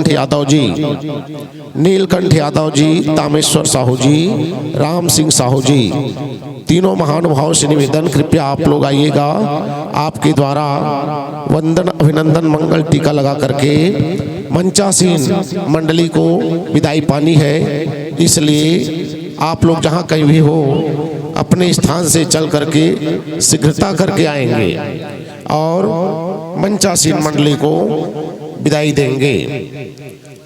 यादव जी, नीलकंठ यादव जी, तामेश्वर साहू जी, राम सिंह साहू जी, तीनों महानुभावों से निवेदन, कृपया आप लोग आइएगा। आपके द्वारा वंदन अभिनंदन मंगल टीका लगा करके मंचासीन मंडली को विदाई पानी है, इसलिए आप लोग जहाँ कहीं भी हो अपने स्थान से चल करके शीघ्रता करके आएंगे और मंचासीन मंडली को विदाई देंगे।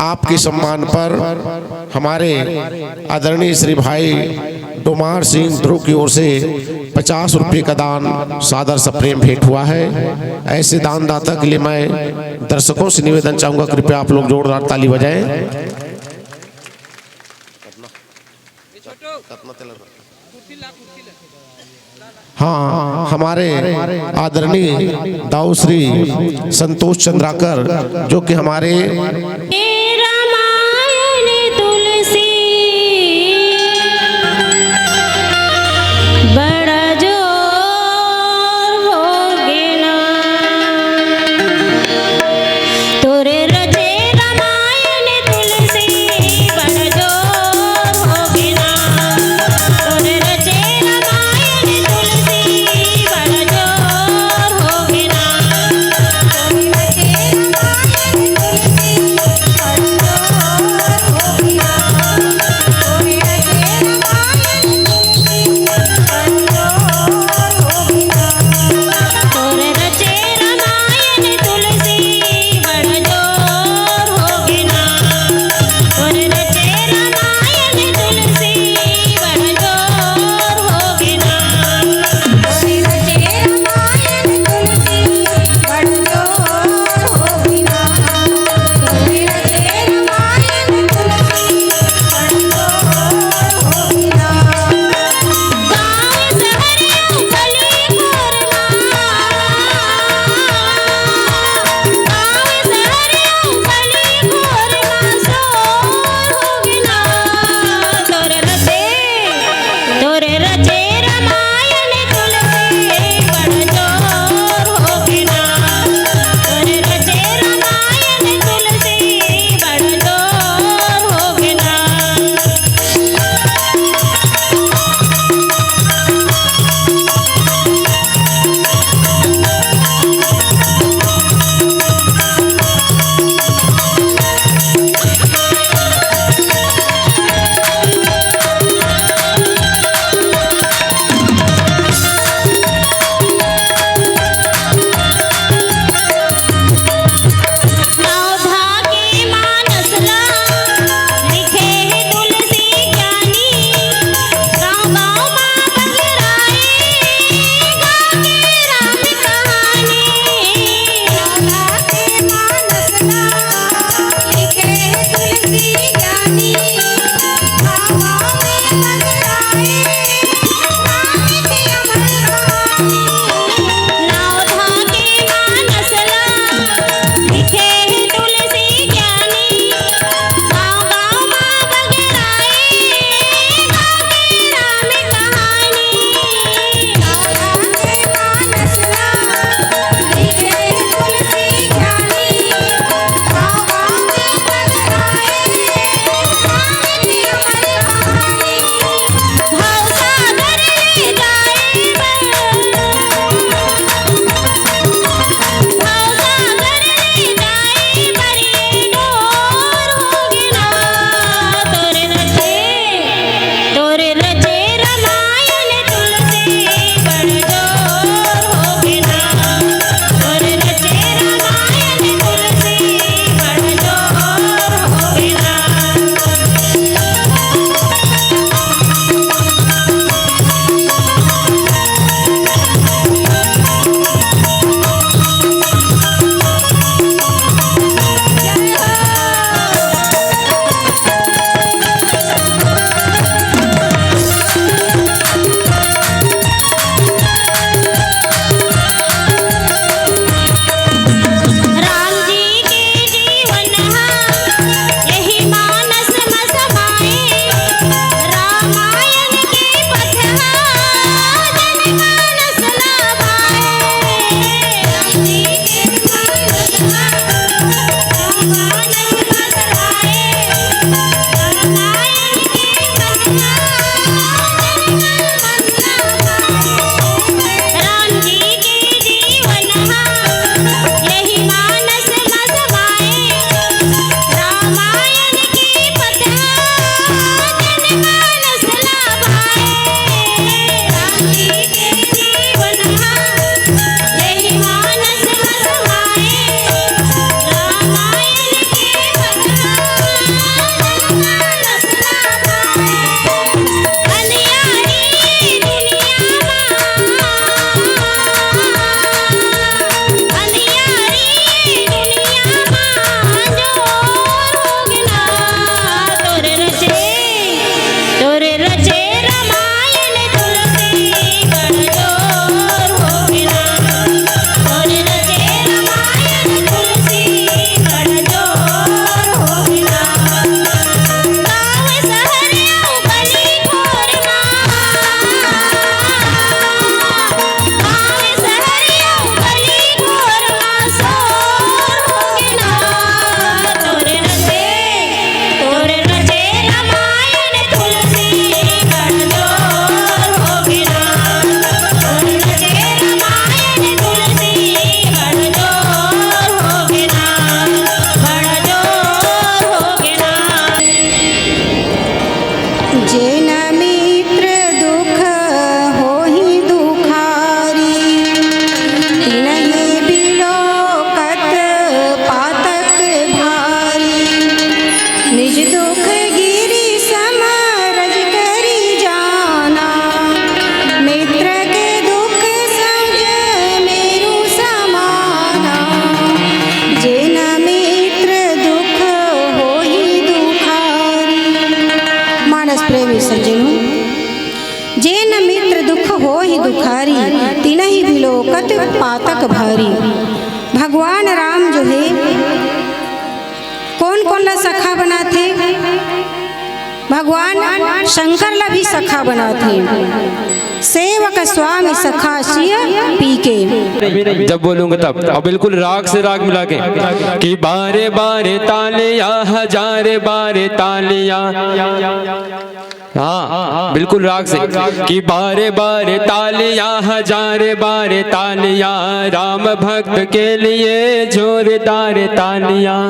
आपके सम्मान पर हमारे आदरणीय श्री भाई डोमार सिंह ध्रुव की ओर से 50 रुपये का दान सादर से प्रेम भेंट हुआ है। ऐसे दानदाता के लिए मैं दर्शकों से निवेदन चाहूंगा, कृपया आप लोग जोरदार ताली बजाएं। हाँ, हमारे आदरणीय दाऊ श्री संतोष चंद्राकर जो कि हमारे निज दुख गिरि समरज करी जाना, मित्र के दुख समझ मेरु समाना, जिन मित्र दुख होहि दुखारी। मानस प्रेमी सज्जनों, जिन मित्र दुख होहि दुखारी, तिनहि बिलोकत पातक भारी। भगवान राम जो है कौन कौन ला सखा बनाते? भगवान शंकर ला भी सखा बनाते। सेवक स्वामी सखा सिय पी के। जब बोलूंगा तब और बिल्कुल राग से राग मिला के कि बारे बारे तालियां हजारे बारे तालियां। हाँ बिल्कुल राग से कि बारे बारे तालियां हजारे बारे तालियां, राम भक्त के लिए जोरदार तालियां।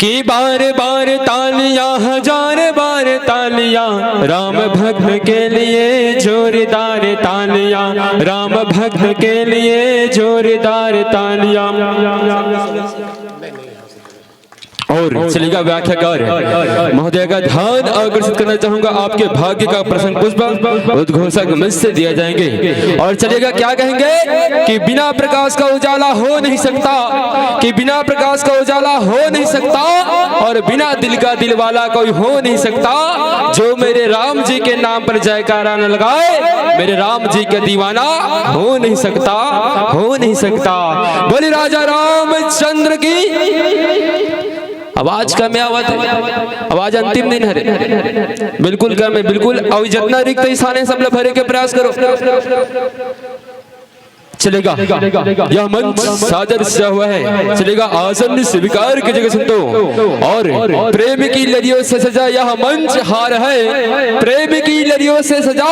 कि बार बार तालियां हजार बार तालियां, राम भक्त के लिए जोरदार तालियां, राम भक्त के लिए जोरदार तालियां। और चलेगा व्याख्याकार महोदय का ध्यान आकर्षित करना चाहूंगा। आपके भाग्य का प्रसंग पुष्प उद्घोषक मंच से दिया जाएंगे और चलेगा क्या कहेंगे कि बिना प्रकाश का उजाला हो नहीं सकता, कि बिना प्रकाश का उजाला हो नहीं सकता, और बिना दिल का दिल वाला कोई हो नहीं सकता। जो मेरे राम जी के नाम पर जयकारा न लगाए, मेरे राम जी का दीवाना हो नहीं सकता, हो नहीं सकता। बोले राजा रामचंद्र की। आवाज का मैं आवाज अंतिम दिन है, बिल्कुल कम है, बिल्कुल। और जितना रिक्त स्थान है सब लोग भरे के प्रयास करो। चलेगा यह मंच सादर सजा हुआ है, चलेगा आसन स्वीकार की जगह संतो। और प्रेम की लड़ियों से सजा यह मंच हार है, प्रेम की लड़ियों से सजा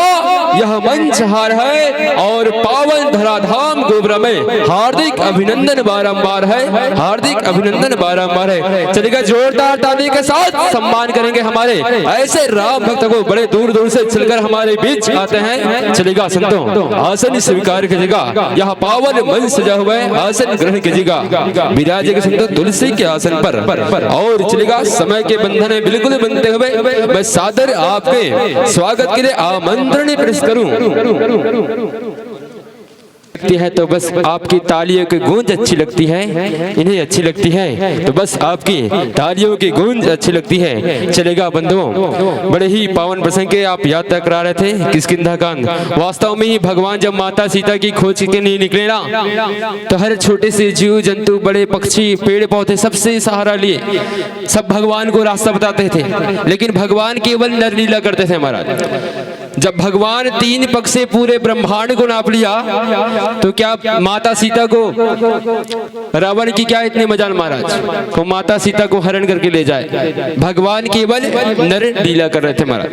यह मंच हार है। और पावन धराधाम गोब्र में हार्दिक अभिनंदन बारंबार है, हार्दिक अभिनंदन बारंबार है। चलेगा जोरदार ताली के साथ सम्मान करेंगे हमारे ऐसे राम भक्त को बड़े दूर दूर से चलकर हमारे बीच आते हैं। चलेगा संतो आसन स्वीकार कीजिएगा, यह पावन मंच सजा हुआ है, आसन ग्रहण कीजिएगा। विराजे के संतो तुलसी के आसन पर। और चलेगा समय के बंधन में बिल्कुल बनते हुए मैं सादर आपके स्वागत के लिए आमंत्रण पेश करूं। है तो बस आपकी तालियों की गूंज अच्छी लगती है, इन्हें अच्छी लगती है तो बस आपकी तालियों की गूंज अच्छी लगती है। चलेगा बंधुओं, बड़े ही पावन प्रसंग के आप यात्रा करा रहे थे किष्किंधा कांड। वास्तव में ही भगवान जब माता सीता की खोज के लिए निकले ना, तो हर छोटे से जीव जंतु, बड़े पक्षी, पेड़ पौधे सबसे सहारा लिए सब भगवान को रास्ता बताते थे। लेकिन भगवान केवल नरलीला करते थे महाराज। जब भगवान 3 पक्ष से पूरे ब्रह्मांड को नाप लिया, तो क्या माता सीता को रावण की क्या इतनी मजाल महाराज को माता सीता को हरण करके ले जाए। भगवान केवल नर लीला कर रहे थे महाराज।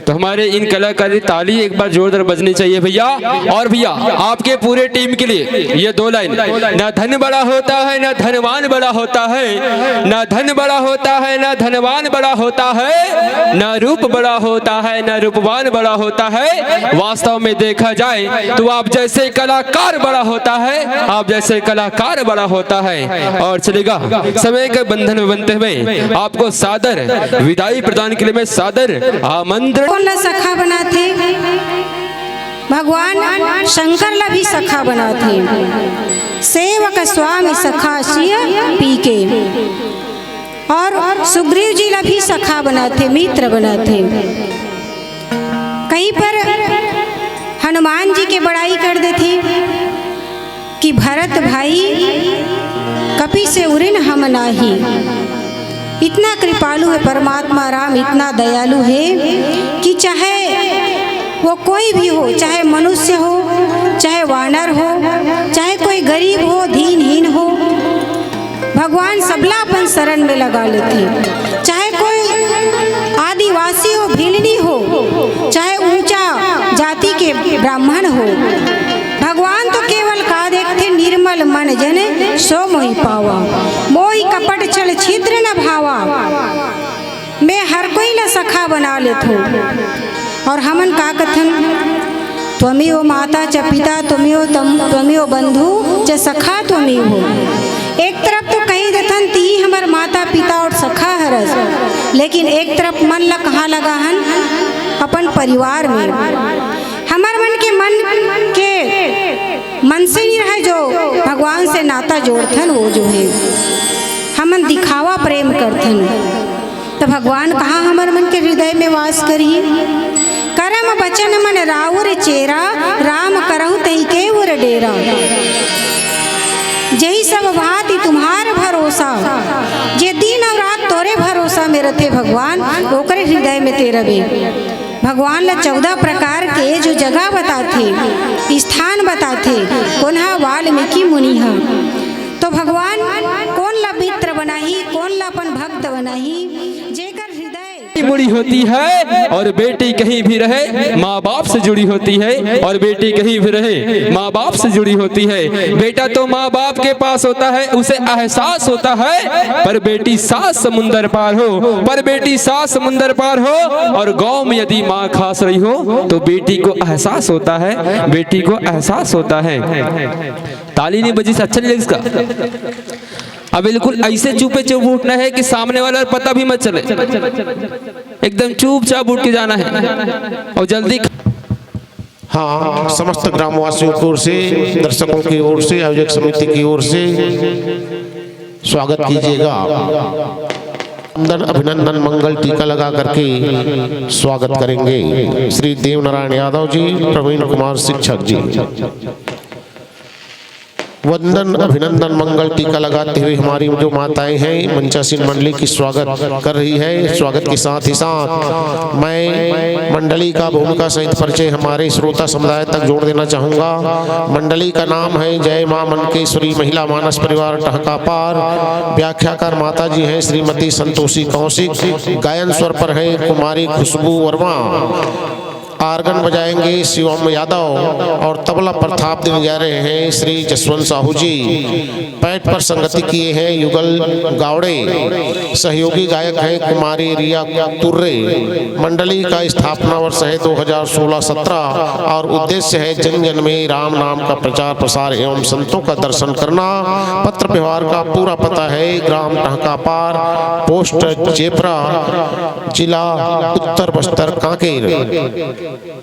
तो हमारे इन कलाकारी ताली एक बार जोरदार बजनी चाहिए भैया। और भैया आपके पूरे टीम के लिए ये 2 लाइन। ना धन बड़ा होता है, ना धनवान बड़ा होता है, ना धन बड़ा होता है, ना धनवान बड़ा होता है, ना रूप बड़ा होता है, ना रूपवान बड़ा होता है। वास्तव में देखा जाए तो आप जैसे कलाकार बड़ा होता है, आप जैसे कलाकार बड़ा होता है। और चलेगा समय के बंधन में बनते हुए आपको सादर विदाई प्रदान के लिए मैं सादर आमंत्रण। कौन सखा बनाते? भगवान शंकर ला भी सखा बनाते। सेवक स्वामी सखा सिय पी के। और सुग्रीव जी ला भी सखा बनाते, मित्र बनाते। कहीं पर हनुमान जी के बड़ाई कर देते कि भरत भाई कपि से उरिन हम नाही। इतना कृपालु है परमात्मा राम, इतना दयालु है कि चाहे वो कोई भी हो, चाहे मनुष्य हो, चाहे वानर हो, चाहे कोई गरीब हो, दीनहीन हो, भगवान सबला अपन शरण में लगा लेते। चाहे कोई आदिवासी हो, भिलनी हो, चाहे ऊंचा जाति के ब्राह्मण हो, भगवान तो केवल का देखते निर्मल मन जने सो मोहि पावा। मोहि कपट छल छिद्र न भावा। मैं हर कोई ला सखा बना लेत हूँ। और हमन का कथन, त्वमेव माता च पिता त्वमेव बंधु च सखा त्वमेव हो। एक तरफ तो कहीं दथन हमार माता पिता और सखा हरस, लेकिन एक तरफ मन ला कहाँ लगा हन? अपन परिवार में। हमार मन के मन से नहीं रहे जो भगवान से नाता जोड़थन, वो जो है हमन दिखावा प्रेम करथन। तो भगवान कहाँ हमार मन के हृदय में वास करी? करम बचन मन राउर चेरा, राम करहु तई के उर डेरा। जही सब भांति तुम्हार भरोसा, जे दिन और रात तोरे भरोसा में रथे भगवान, ओकरे हृदय में ते रवे। भगवान ला 14 प्रकार के जो जगह बताथे, स्थान बताथे, कोन्हा वाल्मीकि मुनि हा। तो भगवान कौन ला मित्र बनाही, कौन ला अपन भक्त बनाही? जेकर हृदय मुड़ी होती है और बेटी कहीं भी रहे माँ बाप से जुड़ी होती है, और बेटी कहीं भी रहे माँ बाप से जुड़ी होती है। बेटा तो माँ बाप के पास होता है, उसे एहसास होता है, पर बेटी 7 समुंदर पार हो, पर बेटी 7 समुंदर पार हो और गांव में यदि माँ खास रही हो तो बेटी को एहसास होता है, बेटी को एहसास होता है। ताली नहीं बजी से अच्छा नहीं लगे इसका? अब बिल्कुल ऐसे चुपे चुप उठना है कि सामने वाला पता भी मत चले, एकदम चुपचाप उठ के जाना है और जल्दी। हाँ, समस्त ग्रामवासियों की ओर से, दर्शकों की ओर से, आयोजक समिति की ओर से स्वागत कीजिएगा। अभिनंदन मंगल टीका लगा करके स्वागत करेंगे श्री देवनारायण यादव जी, प्रवीण कुमार शिक्षक जी। वंदन अभिनंदन मंगल टीका लगाते हुए हमारी जो माताएं हैं मंचासीन मंडली की स्वागत कर रही है। स्वागत के साथ ही साथ मैं मंडली का भूमिका सहित परिचय हमारे श्रोता समुदाय तक जोड़ देना चाहूँगा। मंडली का नाम है जय मां मनकेश्वरी महिला मानस परिवार टहका पार। व्याख्याकार माता जी हैं श्रीमती संतोषी कौशिक। गायन स्वर पर है कुमारी खुशबू वर्मा। आर्गन बजाएंगे शिवम यादव और तबला पर थाप देने जा रहे हैं श्री जसवंत साहू जी। पैट पर संगति किए हैं युगल गावड़े। सहयोगी गायक हैं कुमारी रिया तुर्रे। मंडली का स्थापना वर्ष है 2016-17 और उद्देश्य है जन जन में राम नाम का प्रचार प्रसार एवं संतों का दर्शन करना। पत्र व्यवहार का पूरा पता है ग्राम टहका पार, पोस्ट चेपरा, जिला उत्तर बस्तर कांकेर।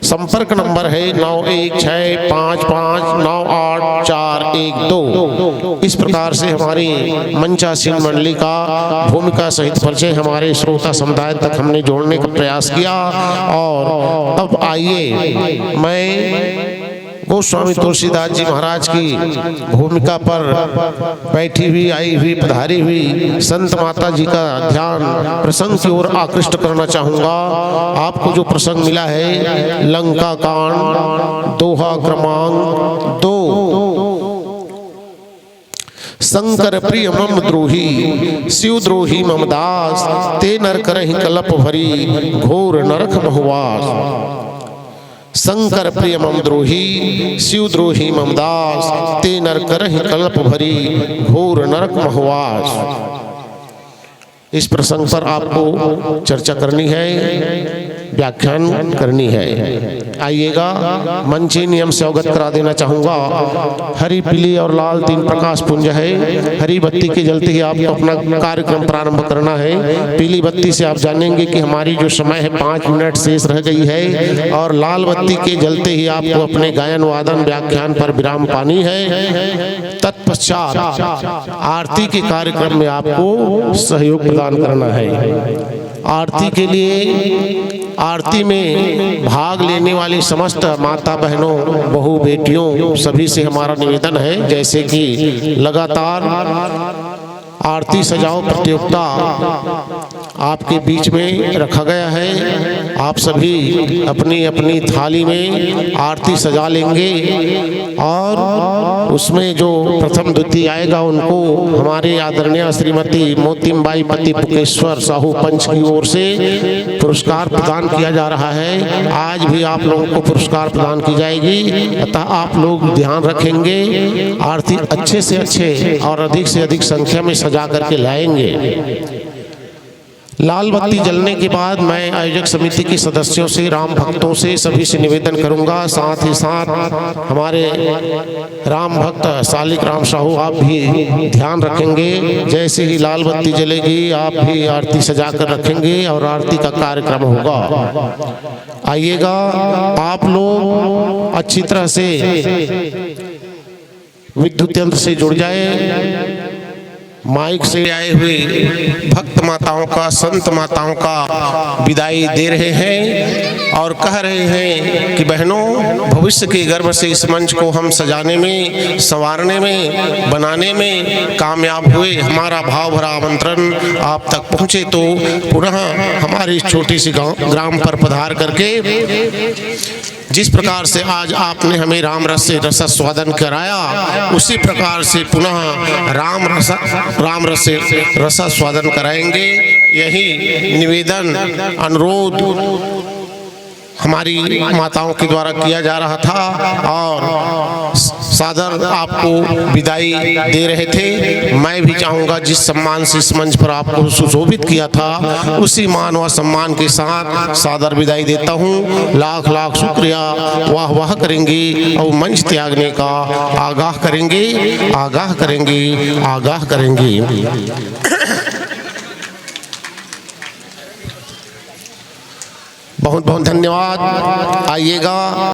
संपर्क नंबर है 9165598412। इस प्रकार से हमारी मंचासीन मंडली का भूमिका सहित परिचय हमारे श्रोता समुदाय तक हमने जोड़ने का प्रयास किया। और अब आइए मैं गोस्वामी तुलसीदास जी महाराज की भूमिका पर बैठी हुई, आई हुई, पधारी हुई संत माता जी का ध्यान प्रसंग की ओर आकृष्ट करना चाहूँगा। आपको जो प्रसंग मिला है लंका कांड दोहा क्रमांक 2। शंकर प्रिय मम द्रोही शिव द्रोही मम दास, ते नर करहि कलप भरी घोर नरक महुवास। शंकर प्रिय मम द्रोही शिव द्रोही मम दास, ते नर करहि कल्प भरी घोर नरक महवास। इस प्रसंग पर आपको चर्चा करनी है, व्याख्यान करनी है। आइएगा मंची नियम से अवगत करा देना चाहूँगा। हरी पीली और लाल 3 प्रकाश पुंज है। हरी बत्ती के जलते ही आपको अपना कार्यक्रम प्रारंभ करना है। पीली बत्ती से आप जानेंगे कि हमारी जो समय है 5 मिनट शेष रह गई है, और लाल बत्ती के जलते ही आपको अपने गायन वादन व्याख्यान पर विराम पानी है। तत्पश्चात आरती के कार्यक्रम में आपको सहयोग प्रदान करना है। आरती के लिए आरती में भाग लेने वाली समस्त माता बहनों, बहू, बेटियों सभी से हमारा निवेदन है, जैसे कि लगातार आरती सजाओ प्रतियोगिता आपके बीच में रखा गया है। आप सभी अपनी अपनी थाली में आरती सजा लेंगे और उसमें जो प्रथम द्वितीय आएगा उनको हमारे आदरणीय श्रीमती मोतीबाई पति पुकेश्वर साहू पंच की ओर से पुरस्कार प्रदान किया जा रहा है। आज भी आप लोगों को पुरस्कार प्रदान की जाएगी, अतः आप लोग ध्यान रखेंगे, आरती अच्छे से अच्छे और अधिक से अधिक संख्या में सजा करके लाएंगे। लाल बत्ती जलने के बाद मैं आयोजक समिति के सदस्यों से, राम भक्तों से, सभी से निवेदन करूंगा, साथ ही साथ हमारे राम भक्त सालिक राम साहू आप भी ध्यान रखेंगे। जैसे ही लाल बत्ती जलेगी आप भी आरती सजा कर रखेंगे और आरती का कार्यक्रम होगा। आइएगा, आप लोग अच्छी तरह से विद्युत यंत्र से जुड़ जाए। माइक से आए हुए भक्त माताओं का, संत माताओं का विदाई दे रहे हैं और कह रहे हैं कि बहनों, भविष्य के गर्भ से इस मंच को हम सजाने में, संवारने में, बनाने में कामयाब हुए। हमारा भाव भरा आमंत्रण आप तक पहुँचे तो पुनः हमारे इस छोटी सी ग्राम पर पधार करके जिस प्रकार से आज आपने हमें राम रस से रसास्वादन कराया, उसी प्रकार से पुनः राम रस से रसास्वादन कराएंगे। यही निवेदन, अनुरोध हमारी माताओं के द्वारा किया जा रहा था और सादर आपको विदाई दे रहे थे। मैं भी चाहूँगा जिस सम्मान से इस मंच पर आपको सुशोभित किया था, उसी मान व सम्मान के साथ सादर विदाई देता हूँ। लाख लाख शुक्रिया, वाह वाह करेंगे और मंच त्यागने का आगाह करेंगे, आगाह करेंगे, आगाह करेंगे। बहुत बहुत धन्यवाद। आइएगा।